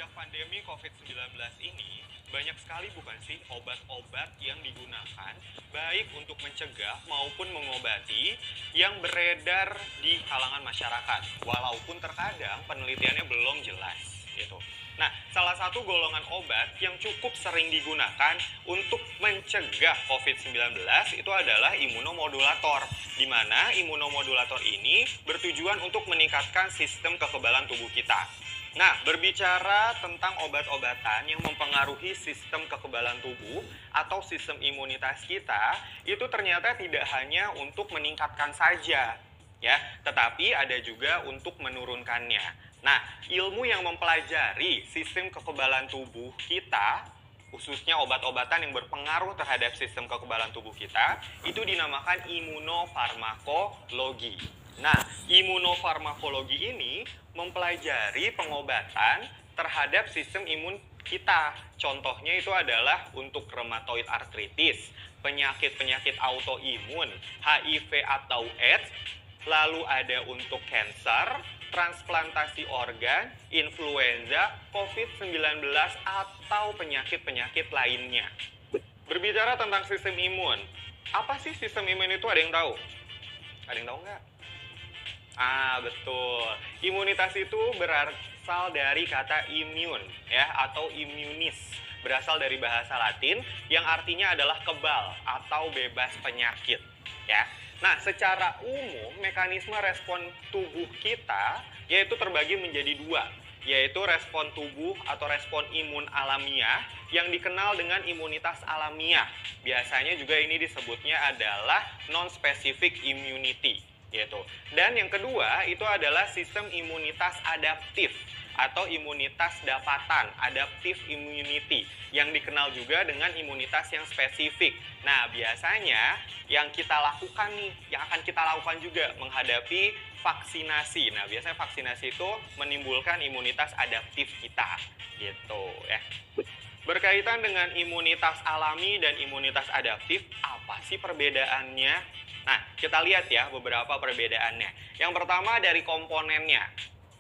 Sejak pandemi COVID-19 ini, banyak sekali bukan sih obat-obat yang digunakan baik untuk mencegah maupun mengobati yang beredar di kalangan masyarakat. Walaupun terkadang penelitiannya belum jelas gitu. Nah, salah satu golongan obat yang cukup sering digunakan untuk mencegah COVID-19 itu adalah imunomodulator, di mana imunomodulator ini bertujuan untuk meningkatkan sistem kekebalan tubuh kita. Nah, berbicara tentang obat-obatan yang mempengaruhi sistem kekebalan tubuh atau sistem imunitas kita, itu ternyata tidak hanya untuk meningkatkan saja, ya, tetapi ada juga untuk menurunkannya. Nah, ilmu yang mempelajari sistem kekebalan tubuh kita, khususnya obat-obatan yang berpengaruh terhadap sistem kekebalan tubuh kita, itu dinamakan imunofarmakologi. Nah, imunofarmakologi ini mempelajari pengobatan terhadap sistem imun kita. Contohnya itu adalah untuk rheumatoid arthritis, penyakit-penyakit autoimun, HIV atau AIDS, lalu ada untuk cancer, transplantasi organ, influenza, COVID-19, atau penyakit-penyakit lainnya. Berbicara tentang sistem imun, apa sih sistem imun itu, ada yang tahu? Ada yang tahu nggak? Betul. Imunitas itu berasal dari kata immune, ya, atau immunis. Berasal dari bahasa Latin yang artinya adalah kebal atau bebas penyakit, ya. Nah, secara umum mekanisme respon tubuh kita yaitu terbagi menjadi dua, yaitu respon tubuh atau respon imun alamiah yang dikenal dengan imunitas alamiah. Biasanya juga ini disebutnya adalah non-specific immunity, gitu. Dan yang kedua itu adalah sistem imunitas adaptif atau imunitas dapatan, adaptive immunity, yang dikenal juga dengan imunitas yang spesifik. Nah, biasanya yang kita lakukan nih, yang akan kita lakukan juga menghadapi vaksinasi. Nah, biasanya vaksinasi itu menimbulkan imunitas adaptif kita, gitu ya. Berkaitan dengan imunitas alami dan imunitas adaptif, apa sih perbedaannya? Nah, kita lihat ya beberapa perbedaannya. Yang pertama dari komponennya.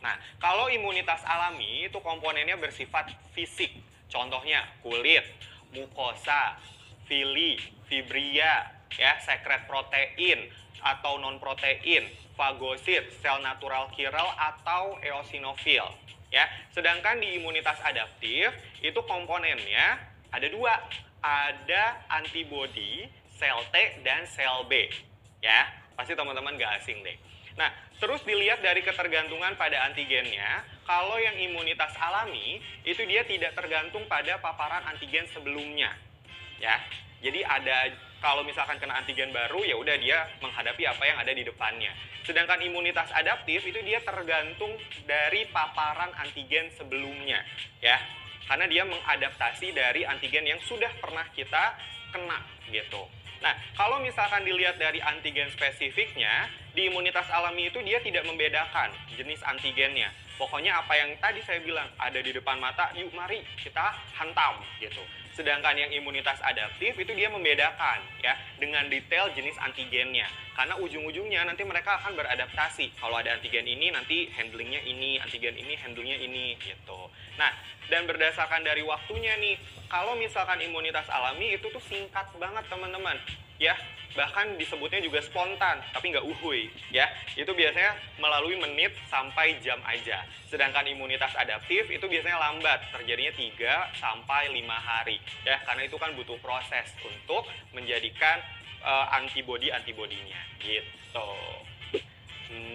Nah, kalau imunitas alami itu komponennya bersifat fisik. Contohnya kulit, mukosa, villi, fibria, ya, sekret protein atau non protein, fagosit, sel natural killer atau eosinofil. Ya, sedangkan di imunitas adaptif itu komponennya ada dua, ada antibodi, sel T dan sel B. Ya, pasti teman-teman gak asing deh. Nah, terus dilihat dari ketergantungan pada antigennya, kalau yang imunitas alami itu dia tidak tergantung pada paparan antigen sebelumnya, ya. Jadi ada, kalau misalkan kena antigen baru, ya udah dia menghadapi apa yang ada di depannya. Sedangkan imunitas adaptif itu dia tergantung dari paparan antigen sebelumnya, ya. Karena dia mengadaptasi dari antigen yang sudah pernah kita kena, gitu. Nah, kalau misalkan dilihat dari antigen spesifiknya, di imunitas alami itu dia tidak membedakan jenis antigennya. Pokoknya apa yang tadi saya bilang, ada di depan mata, yuk mari kita hantam, gitu. Sedangkan yang imunitas adaptif itu dia membedakan, ya, dengan detail jenis antigennya. Karena ujung-ujungnya nanti mereka akan beradaptasi. Kalau ada antigen ini, nanti handlingnya ini, antigen ini, handlingnya ini, gitu. Nah, dan berdasarkan dari waktunya nih, kalau misalkan imunitas alami itu tuh singkat banget teman-teman, ya, bahkan disebutnya juga spontan, tapi nggak uhuy, ya. Itu biasanya melalui menit sampai jam aja. Sedangkan imunitas adaptif itu biasanya lambat, terjadinya 3 sampai 5 hari, ya, karena itu kan butuh proses untuk menjadikan antibodi-antibodinya, gitu.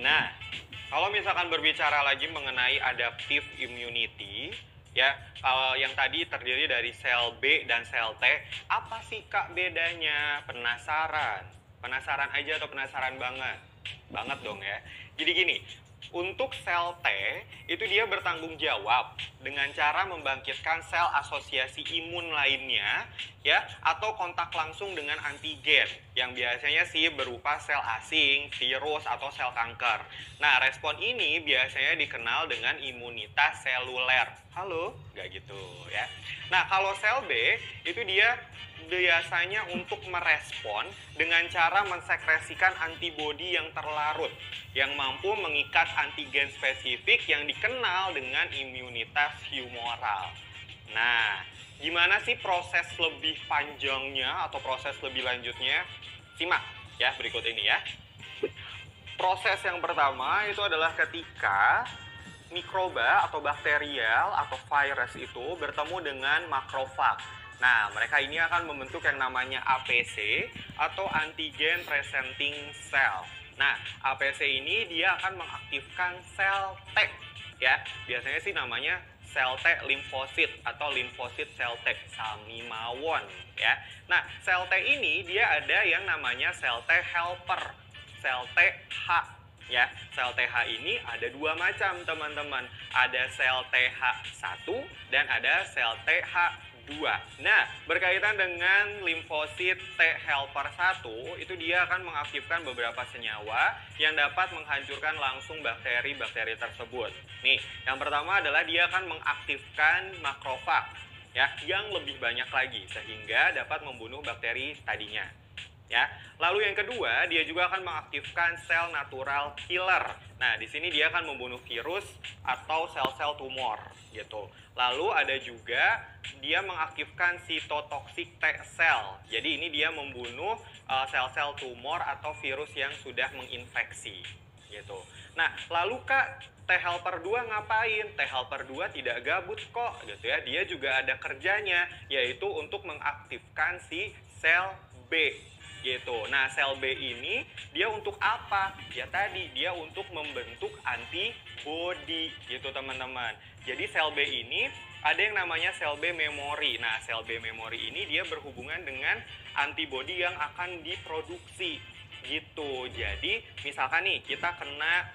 Nah, kalau misalkan berbicara lagi mengenai adaptive immunity, ya, kalau yang tadi terdiri dari sel B dan sel T, apa sih Kak bedanya? Penasaran? Penasaran aja atau penasaran banget? Banget dong ya. Jadi gini, untuk sel T itu dia bertanggung jawab dengan cara membangkitkan sel asosiasi imun lainnya, ya, atau kontak langsung dengan antigen yang biasanya sih berupa sel asing, virus atau sel kanker. Nah, respon ini biasanya dikenal dengan imunitas seluler. Halo, nggak gitu ya. Nah, kalau sel B itu dia biasanya untuk merespon dengan cara mensekresikan antibodi yang terlarut yang mampu mengikat antigen spesifik yang dikenal dengan imunitas vas humoral. Nah, gimana sih proses lebih panjangnya atau proses lebih lanjutnya? Simak ya berikut ini ya. Proses yang pertama itu adalah ketika mikroba atau bakterial atau virus itu bertemu dengan makrofag. Nah, mereka ini akan membentuk yang namanya APC atau antigen presenting cell. Nah, APC ini dia akan mengaktifkan sel T ya. Biasanya sih namanya sel T limfosit atau limfosit sel T, sami mawon ya. Nah, sel T ini dia ada yang namanya sel T helper, sel TH ya. Sel TH ini ada dua macam teman-teman. Ada sel TH1 dan ada sel TH2. Nah, berkaitan dengan limfosit T helper 1, itu dia akan mengaktifkan beberapa senyawa yang dapat menghancurkan langsung bakteri-bakteri tersebut. Nih, yang pertama adalah dia akan mengaktifkan makrofag ya, yang lebih banyak lagi sehingga dapat membunuh bakteri tadinya. Ya. Lalu yang kedua, dia juga akan mengaktifkan sel natural killer. Nah, di sini dia akan membunuh virus atau sel-sel tumor gitu. Lalu ada juga dia mengaktifkan cytotoxic T cell. Jadi ini dia membunuh sel-sel tumor atau virus yang sudah menginfeksi gitu. Nah, lalu Kak, T helper 2 ngapain? T helper 2 tidak gabut kok gitu ya. Dia juga ada kerjanya, yaitu untuk mengaktifkan si sel B gitu. Nah, sel B ini dia untuk apa? Ya tadi dia untuk membentuk antibody gitu teman-teman. Jadi sel B ini ada yang namanya sel B memori. Nah, sel B memori ini dia berhubungan dengan antibody yang akan diproduksi gitu. Jadi misalkan nih kita kena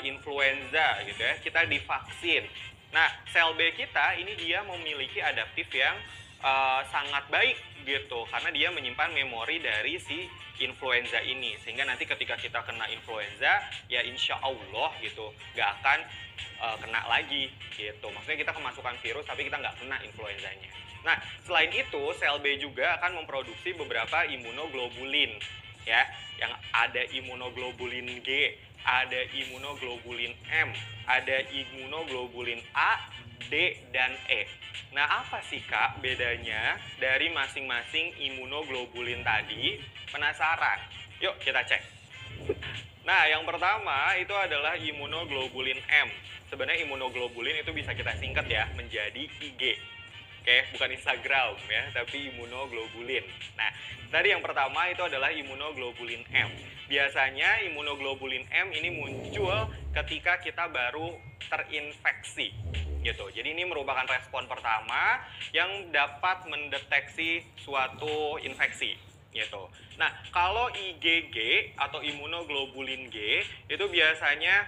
influenza gitu ya, kita divaksin. Nah, sel B kita ini dia memiliki adaptif yang sangat baik gitu, karena dia menyimpan memori dari si influenza ini, sehingga nanti ketika kita kena influenza ya insya Allah gitu nggak akan kena lagi gitu. Maksudnya kita kemasukan virus tapi kita nggak kena influenzanya. Nah, selain itu sel B juga akan memproduksi beberapa imunoglobulin ya, yang ada imunoglobulin G, ada imunoglobulin M, ada imunoglobulin A, D, dan E. Nah, apa sih Kak bedanya dari masing-masing imunoglobulin tadi? Penasaran? Yuk kita cek. Nah, yang pertama itu adalah imunoglobulin M. Sebenarnya imunoglobulin itu bisa kita singkat ya menjadi IG. Oke, bukan Instagram ya, tapi imunoglobulin. Nah, tadi yang pertama itu adalah imunoglobulin M. Biasanya imunoglobulin M ini muncul ketika kita baru terinfeksi gitu. Jadi ini merupakan respon pertama yang dapat mendeteksi suatu infeksi gitu. Nah, kalau IgG atau imunoglobulin G itu biasanya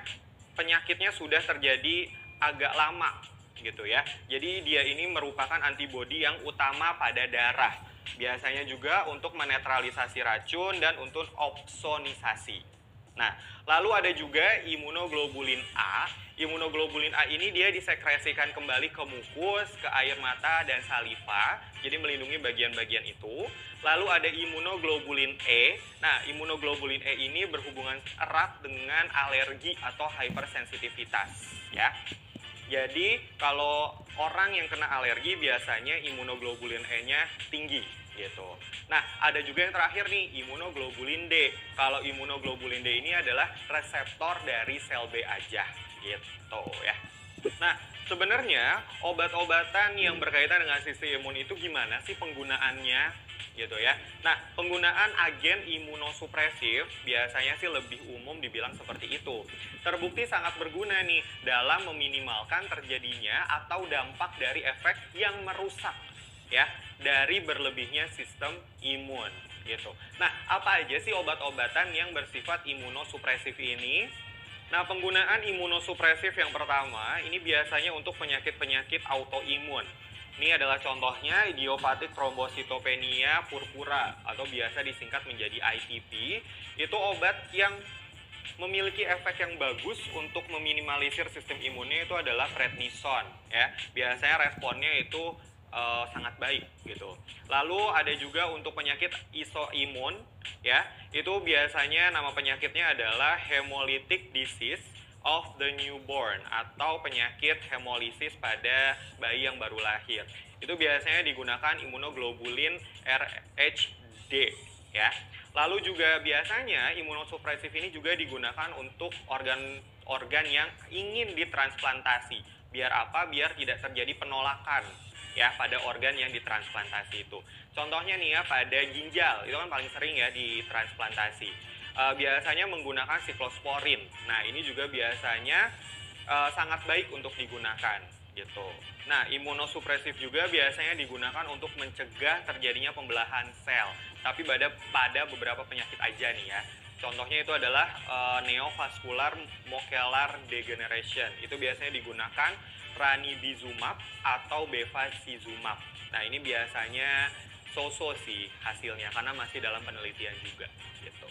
penyakitnya sudah terjadi agak lama gitu ya. Jadi dia ini merupakan antibodi yang utama pada darah. Biasanya juga untuk menetralisasi racun dan untuk opsonisasi. Nah, lalu ada juga imunoglobulin A. Imunoglobulin A ini dia disekresikan kembali ke mukus, ke air mata, dan saliva. Jadi melindungi bagian-bagian itu. Lalu ada imunoglobulin E. Nah, imunoglobulin E ini berhubungan erat dengan alergi atau hypersensitivitas. Ya. Jadi kalau orang yang kena alergi biasanya imunoglobulin E-nya tinggi gitu. Nah, ada juga yang terakhir nih, imunoglobulin D. Kalau imunoglobulin D ini adalah reseptor dari sel B aja gitu ya. Nah, sebenarnya obat-obatan yang berkaitan dengan sistem imun itu gimana sih penggunaannya gitu ya. Nah, penggunaan agen imunosupresif biasanya sih lebih umum dibilang seperti itu. Terbukti sangat berguna nih dalam meminimalkan terjadinya atau dampak dari efek yang merusak ya dari berlebihnya sistem imun gitu. Nah, apa aja sih obat-obatan yang bersifat imunosupresif ini? Nah, penggunaan imunosupresif yang pertama ini biasanya untuk penyakit-penyakit autoimun. Ini adalah contohnya idiopathic thrombocytopenia purpura atau biasa disingkat menjadi ITP. Itu obat yang memiliki efek yang bagus untuk meminimalisir sistem imunnya itu adalah prednison ya. Biasanya responnya itu sangat baik gitu. Lalu ada juga untuk penyakit isoimun ya. Itu biasanya nama penyakitnya adalah hemolytic disease of the newborn atau penyakit hemolisis pada bayi yang baru lahir. Itu biasanya digunakan imunoglobulin RHD ya. Lalu juga biasanya imunosupresif ini juga digunakan untuk organ yang ingin ditransplantasi. Biar apa? Biar tidak terjadi penolakan ya pada organ yang ditransplantasi itu. Contohnya nih ya, pada ginjal itu kan paling sering ya ditransplantasi. Biasanya menggunakan siklosporin. Nah ini juga biasanya sangat baik untuk digunakan gitu. Nah imunosupresif juga biasanya digunakan untuk mencegah terjadinya pembelahan sel. Tapi pada beberapa penyakit aja nih ya. Contohnya itu adalah neovascular macular degeneration. Itu biasanya digunakan ranibizumab atau bevacizumab. Nah ini biasanya so-so sih hasilnya karena masih dalam penelitian juga gitu.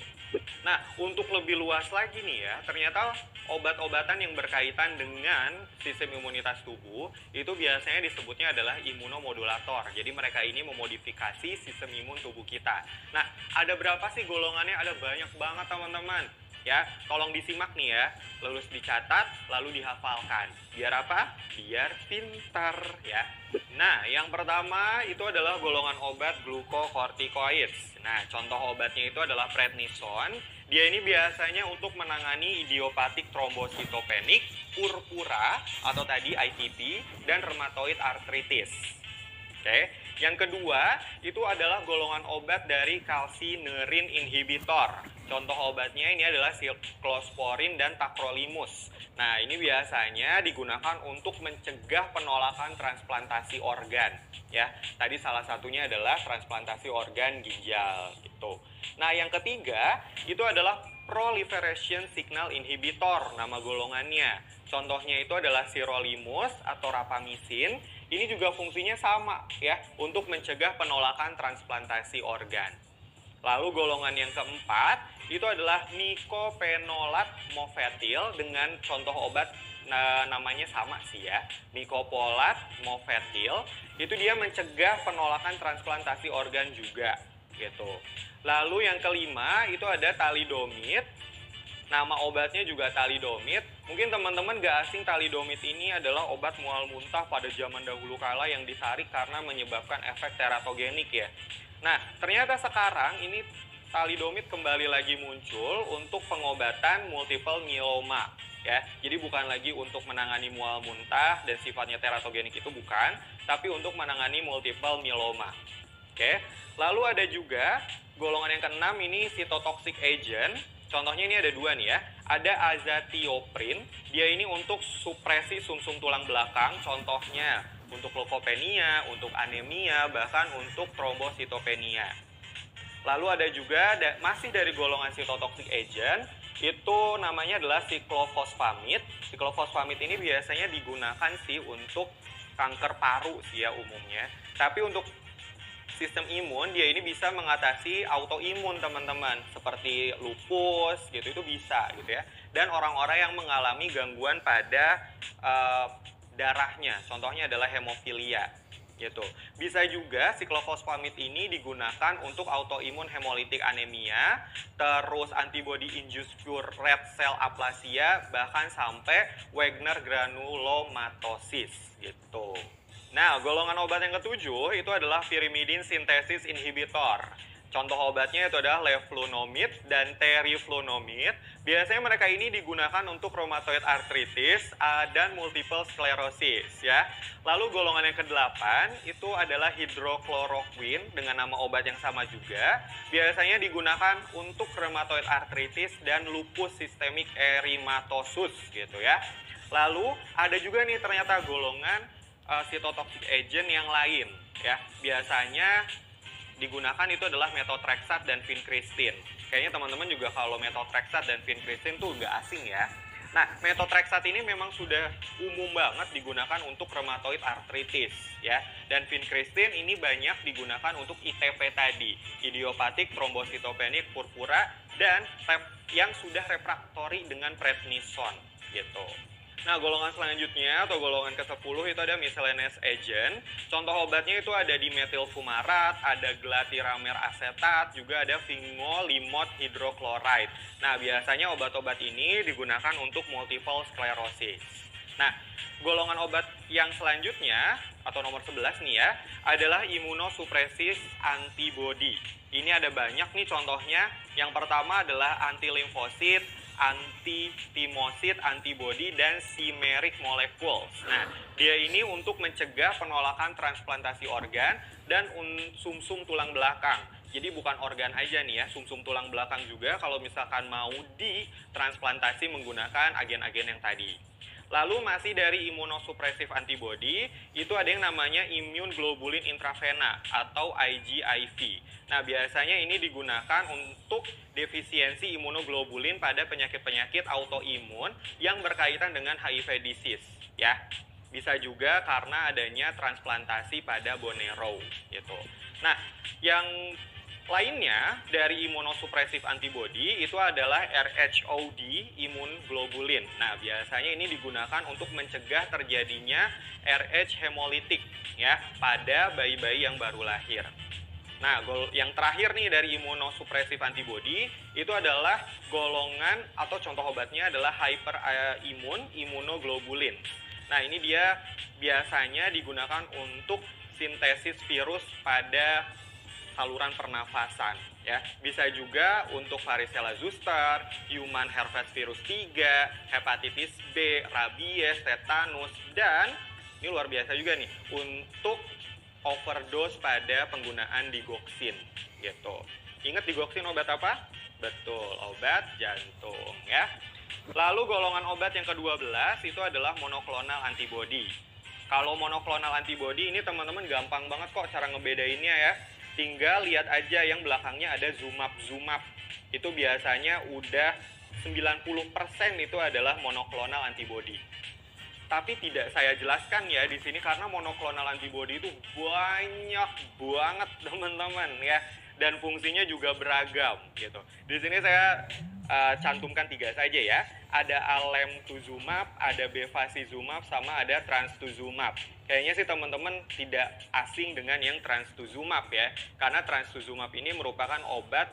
Nah untuk lebih luas lagi nih ya, ternyata obat-obatan yang berkaitan dengan sistem imunitas tubuh itu biasanya disebutnya adalah imunomodulator. Jadi mereka ini memodifikasi sistem imun tubuh kita. Nah ada berapa sih golongannya? Ada banyak banget teman-teman. Ya, tolong disimak nih ya, lalu dicatat, lalu dihafalkan. Biar apa? Biar pintar ya. Nah, yang pertama itu adalah golongan obat glucocorticoids. Nah, contoh obatnya itu adalah prednison. Dia ini biasanya untuk menangani idiopatik trombositopenik, purpura atau tadi ITP, dan rheumatoid arthritis. Oke. Yang kedua, itu adalah golongan obat dari calcineurin inhibitor. Contoh obatnya ini adalah siklosporin dan tacrolimus. Nah, ini biasanya digunakan untuk mencegah penolakan transplantasi organ. Ya, tadi salah satunya adalah transplantasi organ ginjal gitu. Nah, yang ketiga, itu adalah proliferation signal inhibitor, nama golongannya. Contohnya itu adalah sirolimus atau rapamisin. Ini juga fungsinya sama ya, untuk mencegah penolakan transplantasi organ. Lalu golongan yang keempat itu adalah mycophenolate mofetil dengan contoh obat namanya sama sih ya, mycophenolate mofetil. Itu dia mencegah penolakan transplantasi organ juga gitu. Lalu yang kelima itu ada thalidomid. Nama obatnya juga thalidomid. Mungkin teman-teman gak asing, thalidomid ini adalah obat mual muntah pada zaman dahulu kala yang ditarik karena menyebabkan efek teratogenik ya. Nah, ternyata sekarang ini thalidomid kembali lagi muncul untuk pengobatan multiple myeloma ya. Jadi bukan lagi untuk menangani mual muntah dan sifatnya teratogenik itu bukan, tapi untuk menangani multiple myeloma. Oke. Lalu ada juga golongan yang keenam ini cytotoxic agent. Contohnya ini ada dua nih ya, ada azathioprin, dia ini untuk supresi sumsum tulang belakang, contohnya untuk leukopenia, untuk anemia, bahkan untuk trombositopenia. Lalu ada juga masih dari golongan cytotoxic agent, itu namanya adalah siklofosfamid. Siklofosfamid ini biasanya digunakan sih untuk kanker paru sih ya umumnya, tapi untuk sistem imun dia ini bisa mengatasi autoimun teman-teman, seperti lupus gitu, itu bisa gitu ya. Dan orang-orang yang mengalami gangguan pada darahnya, contohnya adalah hemofilia gitu. Bisa juga siklofosfamid ini digunakan untuk autoimun hemolytic anemia, terus antibody induced pure red cell aplasia, bahkan sampai Wegener granulomatosis gitu. Nah, golongan obat yang ketujuh itu adalah pyrimidine synthesis inhibitor. Contoh obatnya itu adalah leflunomid dan teriflunomid. Biasanya mereka ini digunakan untuk rheumatoid arthritis dan multiple sclerosis ya. Lalu golongan yang kedelapan itu adalah hidrochloroquine dengan nama obat yang sama juga. Biasanya digunakan untuk rheumatoid arthritis dan lupus systemic erythematosus gitu ya. Lalu ada juga nih ternyata golongan cytotoxic agent yang lain ya. Biasanya digunakan itu adalah methotrexate dan vincristine. Kayaknya teman-teman juga kalau methotrexate dan vincristine tuh nggak asing ya. Nah, methotrexate ini memang sudah umum banget digunakan untuk rheumatoid arthritis ya. Dan vincristine ini banyak digunakan untuk ITP tadi, idiopatik trombositopenik purpura, dan yang sudah refraktori dengan prednison gitu. Nah, golongan selanjutnya atau golongan ke-10 itu ada miscellaneous agent. Contoh obatnya itu ada dimetil fumarat, ada glatiramer asetat, juga ada fingolimod hidrochloride. Nah, biasanya obat-obat ini digunakan untuk multiple sclerosis. Nah, golongan obat yang selanjutnya atau nomor 11 nih ya, adalah imunosupresis antibody. Ini ada banyak nih contohnya. Yang pertama adalah anti-limfosit, anti-thymosid antibody, dan chimeric molecules. Nah, dia ini untuk mencegah penolakan transplantasi organ dan sumsum tulang belakang. Jadi bukan organ aja nih ya, sumsum tulang belakang juga kalau misalkan mau ditransplantasi menggunakan agen-agen yang tadi. Lalu masih dari imunosupresif antibody, itu ada yang namanya immune globulin intravena atau IgIV. Nah, biasanya ini digunakan untuk defisiensi imunoglobulin pada penyakit-penyakit autoimun yang berkaitan dengan HIV disease, ya. Bisa juga karena adanya transplantasi pada bone marrow, gitu. Nah, yang lainnya dari imunosupresif antibody itu adalah RHOD imun globulin. Nah, biasanya ini digunakan untuk mencegah terjadinya RH hemolitik ya pada bayi-bayi yang baru lahir. Nah, yang terakhir nih dari imunosupresif antibody itu adalah golongan atau contoh obatnya adalah hyperimmune immunoglobulin. Nah, ini dia biasanya digunakan untuk sintesis virus pada saluran pernafasan ya. Bisa juga untuk varicella zoster, human herpes virus 3, hepatitis B, rabies, tetanus, dan ini luar biasa juga nih untuk overdose pada penggunaan digoxin gitu. Ingat digoxin obat apa? Betul, obat jantung ya. Lalu golongan obat yang ke-12 itu adalah monoklonal antibody. Kalau monoklonal antibody ini teman-teman gampang banget kok cara ngebedainnya ya. Tinggal lihat aja yang belakangnya ada zumab. Itu biasanya udah 90% itu adalah monoklonal antibody. Tapi tidak saya jelaskan ya di sini karena monoklonal antibody itu banyak banget teman-teman ya, dan fungsinya juga beragam gitu. Di sini saya cantumkan 3 saja ya. Ada alemtuzumab, ada bevacizumab, sama ada trastuzumab. Kayaknya sih teman-teman tidak asing dengan yang trastuzumab ya, karena trastuzumab ini merupakan obat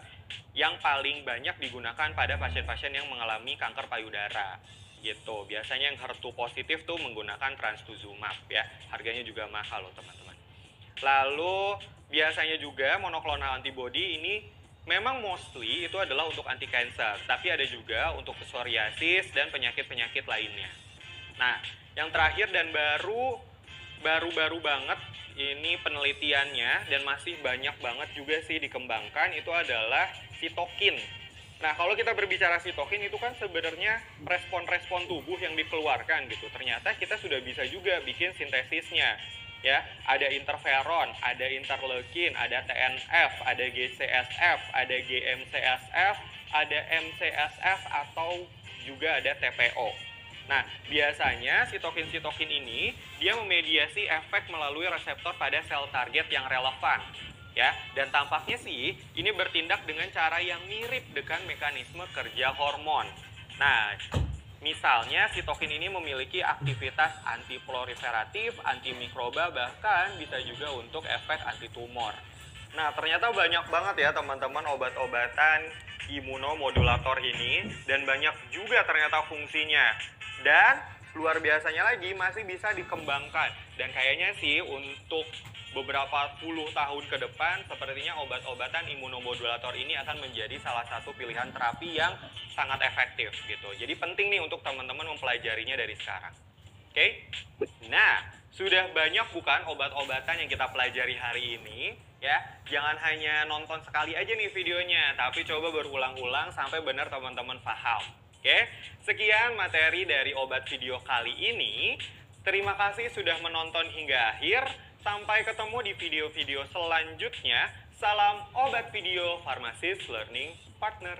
yang paling banyak digunakan pada pasien-pasien yang mengalami kanker payudara gitu. Biasanya yang HER2 positif tuh menggunakan trastuzumab ya. Harganya juga mahal loh teman-teman. Lalu biasanya juga monoklonal antibody ini memang mostly itu adalah untuk anti cancer, tapi ada juga untuk psoriasis dan penyakit-penyakit lainnya. Nah, yang terakhir dan baru-baru banget ini penelitiannya dan masih banyak banget juga sih dikembangkan itu adalah sitokin. Nah, kalau kita berbicara sitokin itu kan sebenarnya respon-respon tubuh yang dikeluarkan gitu. Ternyata kita sudah bisa juga bikin sintesisnya. Ya, ada interferon, ada interleukin, ada TNF, ada GCSF, ada GM-CSF, ada MCSF, atau juga ada TPO. Nah, biasanya sitokin-sitokin ini dia memediasi efek melalui reseptor pada sel target yang relevan. Ya, dan tampaknya sih ini bertindak dengan cara yang mirip dengan mekanisme kerja hormon. Nah, misalnya sitokin ini memiliki aktivitas antiproliferatif, antimikroba, bahkan bisa juga untuk efek antitumor. Nah, ternyata banyak banget ya teman-teman obat-obatan imunomodulator ini, dan banyak juga ternyata fungsinya. Dan luar biasanya lagi masih bisa dikembangkan. Dan kayaknya sih untuk beberapa puluh tahun ke depan sepertinya obat-obatan imunomodulator ini akan menjadi salah satu pilihan terapi yang sangat efektif gitu. Jadi penting nih untuk teman-teman mempelajarinya dari sekarang. Oke? Nah, sudah banyak bukan obat-obatan yang kita pelajari hari ini ya. Jangan hanya nonton sekali aja nih videonya, tapi coba berulang-ulang sampai benar teman-teman paham. Oke? Sekian materi dari obat video kali ini. Terima kasih sudah menonton hingga akhir. Sampai ketemu di video-video selanjutnya. Salam obat video Pharmasis Learning Partner.